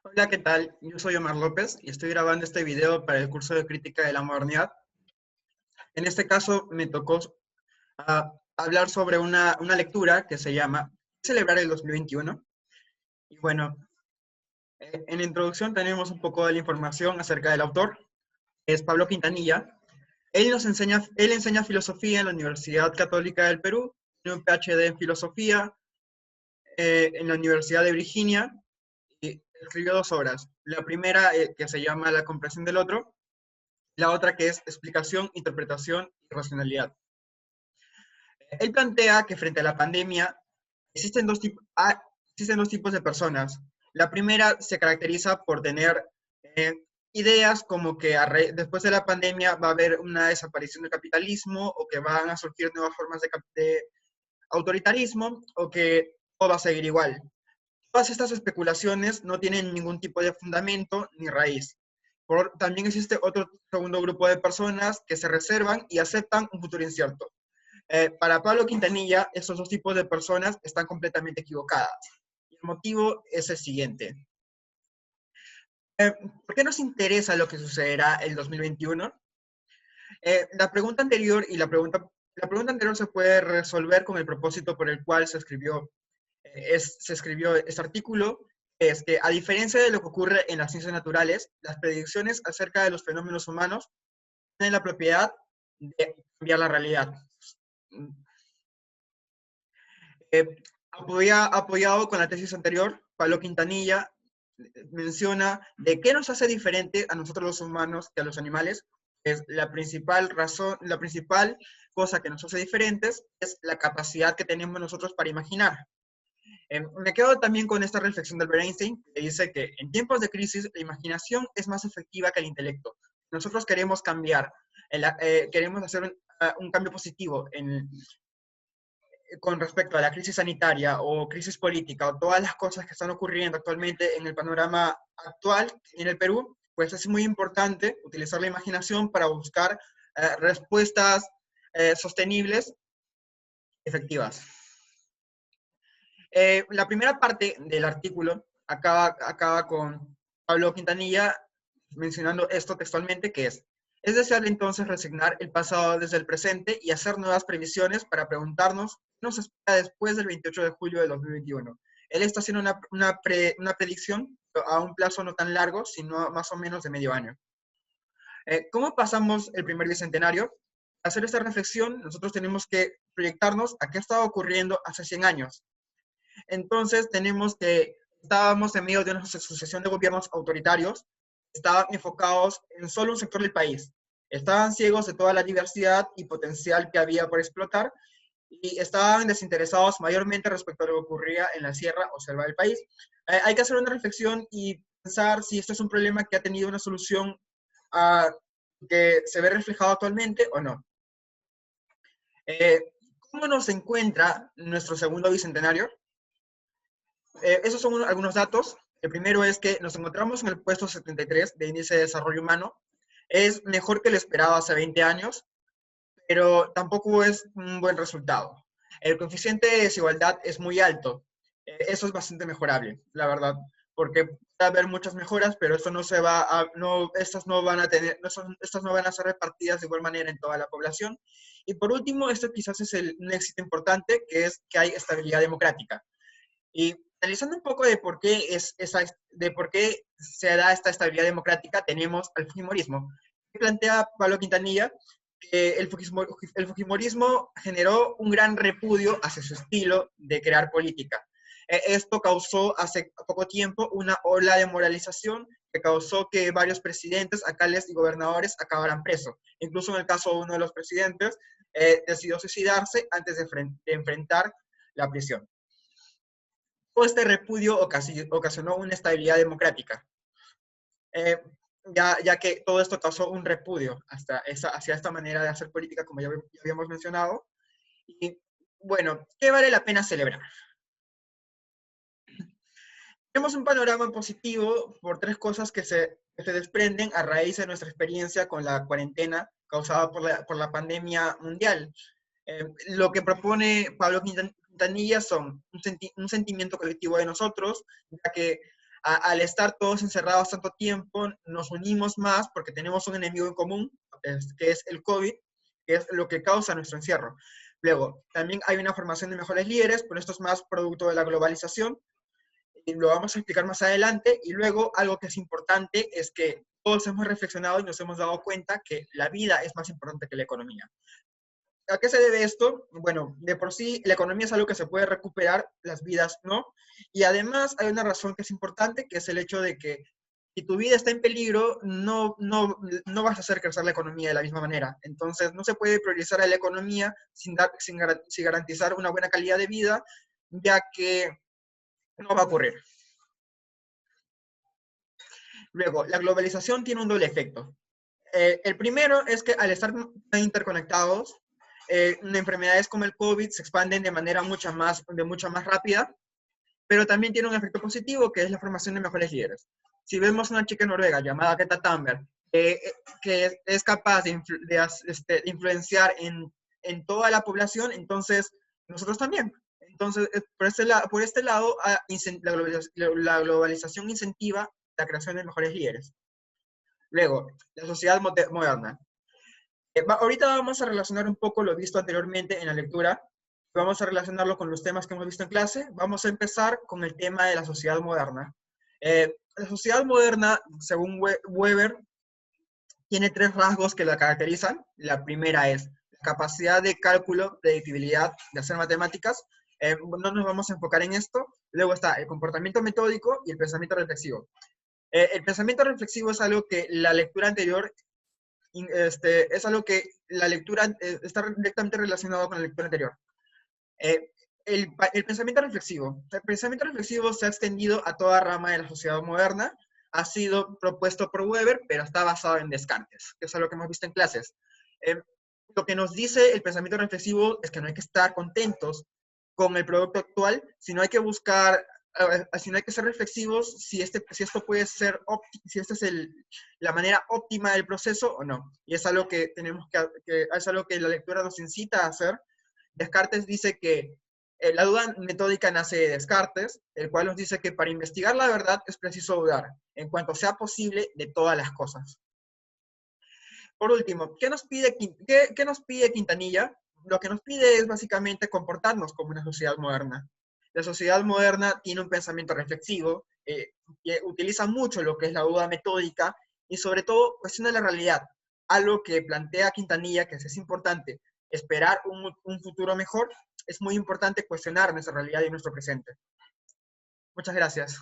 Hola, ¿qué tal? Yo soy Omar López y estoy grabando este video para el curso de Crítica de la Modernidad. En este caso me tocó hablar sobre una lectura que se llama Celebrar el 2021. Y bueno, en la introducción tenemos un poco de la información acerca del autor. Es Pablo Quintanilla. Él enseña filosofía en la Universidad Católica del Perú, tiene un PhD en filosofía en la Universidad de Virginia y escribió dos obras. La primera, que se llama La comprensión del otro, la otra que es explicación, interpretación y racionalidad. Él plantea que frente a la pandemia existen dos tipos de personas. La primera se caracteriza por tener eh, ideas como que después de la pandemia va a haber una desaparición del capitalismo o que van a surgir nuevas formas de autoritarismo o que todo va a seguir igual. Todas estas especulaciones no tienen ningún tipo de fundamento ni raíz. También existe otro segundo grupo de personas que se reservan y aceptan un futuro incierto. Para Pablo Quintanilla, estos dos tipos de personas están completamente equivocadas. Y el motivo es el siguiente. ¿Por qué nos interesa lo que sucederá el 2021? La pregunta anterior la pregunta anterior se puede resolver con el propósito por el cual se escribió este artículo, es que a diferencia de lo que ocurre en las ciencias naturales, las predicciones acerca de los fenómenos humanos tienen la propiedad de cambiar la realidad. Eh, Apoyado con la tesis anterior, Pablo Quintanilla menciona de qué nos hace diferente a nosotros los humanos que a los animales. Es la principal razón, la principal cosa que nos hace diferentes es la capacidad que tenemos nosotros para imaginar. Me quedo también con esta reflexión del Einstein, que dice que en tiempos de crisis la imaginación es más efectiva que el intelecto. Nosotros queremos cambiar, queremos hacer un cambio positivo con respecto a la crisis sanitaria o crisis política o todas las cosas que están ocurriendo actualmente en el panorama actual en el Perú, pues es muy importante utilizar la imaginación para buscar respuestas sostenibles, efectivas. La primera parte del artículo acaba con Pablo Quintanilla mencionando esto textualmente, que es deseable entonces resignar el pasado desde el presente y hacer nuevas previsiones para preguntarnos qué nos espera después del 28 de julio de 2021. Él está haciendo una predicción a un plazo no tan largo, sino más o menos de medio año. ¿Cómo pasamos el primer bicentenario? Para hacer esta reflexión, nosotros tenemos que proyectarnos a qué estaba ocurriendo hace 100 años. Entonces tenemos que estábamos en medio de una sucesión de gobiernos autoritarios, estaban enfocados en solo un sector del país, estaban ciegos de toda la diversidad y potencial que había por explotar y estaban desinteresados mayormente respecto a lo que ocurría en la sierra o selva del país. Hay que hacer una reflexión y pensar si esto es un problema que ha tenido una solución que se ve reflejado actualmente o no. ¿Cómo nos encuentra nuestro segundo bicentenario? Esos son algunos datos. El primero es que nos encontramos en el puesto 73 de índice de desarrollo humano. Es mejor que lo esperado hace 20 años, pero tampoco es un buen resultado. El coeficiente de desigualdad es muy alto. Eso es bastante mejorable, la verdad, porque puede haber muchas mejoras, pero esto no se va a, no, estas no van a tener, no son, estas no van a ser repartidas de igual manera en toda la población. Y por último, esto quizás es un éxito importante, que es que hay estabilidad democrática. Y analizando un poco de por qué, de por qué se da esta estabilidad democrática, tenemos al Fujimorismo. Plantea Pablo Quintanilla que el Fujimorismo generó un gran repudio hacia su estilo de crear política. Esto causó hace poco tiempo una ola de moralización que causó que varios presidentes, alcaldes y gobernadores acabaran presos. Incluso en el caso de uno de los presidentes, decidió suicidarse antes de enfrentar la prisión. Todo este repudio ocasionó una estabilidad democrática, ya que todo esto causó un repudio hacia esta manera de hacer política, como ya habíamos mencionado. Y bueno, ¿qué vale la pena celebrar? Tenemos un panorama positivo por tres cosas que se desprenden a raíz de nuestra experiencia con la cuarentena causada por la pandemia mundial. Lo que propone Pablo Quintanilla son un sentimiento colectivo de nosotros, ya que al estar todos encerrados tanto tiempo, nos unimos más porque tenemos un enemigo en común, que es el COVID, que es lo que causa nuestro encierro. Luego, también hay una formación de mejores líderes, pero esto es más producto de la globalización, y lo vamos a explicar más adelante. Y luego, algo que es importante es que todos hemos reflexionado y nos hemos dado cuenta que la vida es más importante que la economía. ¿A qué se debe esto? Bueno, de por sí la economía es algo que se puede recuperar, las vidas no. Y además hay una razón que es importante, que es el hecho de que si tu vida está en peligro, no vas a hacer crecer la economía de la misma manera. Entonces no se puede priorizar a la economía sin garantizar una buena calidad de vida, ya que no va a ocurrir. Luego, la globalización tiene un doble efecto. El primero es que al estar tan interconectados, enfermedades como el COVID se expanden de manera mucho más rápida, pero también tiene un efecto positivo, que es la formación de mejores líderes. Si vemos una chica noruega llamada Greta Thunberg, que es capaz de influenciar en toda la población, entonces nosotros también. Entonces, por este lado, la globalización incentiva la creación de mejores líderes. Luego, la sociedad moderna. Ahorita vamos a relacionar un poco lo visto anteriormente en la lectura. Vamos a relacionarlo con los temas que hemos visto en clase. Vamos a empezar con el tema de la sociedad moderna. La sociedad moderna, según Weber, tiene tres rasgos que la caracterizan. La primera es la capacidad de cálculo, predictibilidad, de hacer matemáticas. No nos vamos a enfocar en esto. Luego está el comportamiento metódico y el pensamiento reflexivo. El pensamiento reflexivo es algo que la lectura anterior es algo que la lectura está directamente relacionado con la lectura anterior. El pensamiento reflexivo. El pensamiento reflexivo se ha extendido a toda rama de la sociedad moderna. Ha sido propuesto por Weber, pero está basado en Descartes, que es algo que hemos visto en clases. Lo que nos dice el pensamiento reflexivo es que no hay que estar contentos con el producto actual, sino hay que buscar, sino hay que ser reflexivos si esto puede ser, si esta es la manera óptima del proceso o no. Y es algo que es algo que la lectura nos incita a hacer. Descartes dice que la duda metódica nace de Descartes, el cual nos dice que para investigar la verdad es preciso dudar, en cuanto sea posible, de todas las cosas. Por último, ¿qué nos pide Quintanilla? Lo que nos pide es básicamente comportarnos como una sociedad moderna. La sociedad moderna tiene un pensamiento reflexivo, que utiliza mucho lo que es la duda metódica y sobre todo cuestiona la realidad. Algo que plantea Quintanilla, que es importante, esperar un futuro mejor, es muy importante cuestionar nuestra realidad y nuestro presente. Muchas gracias.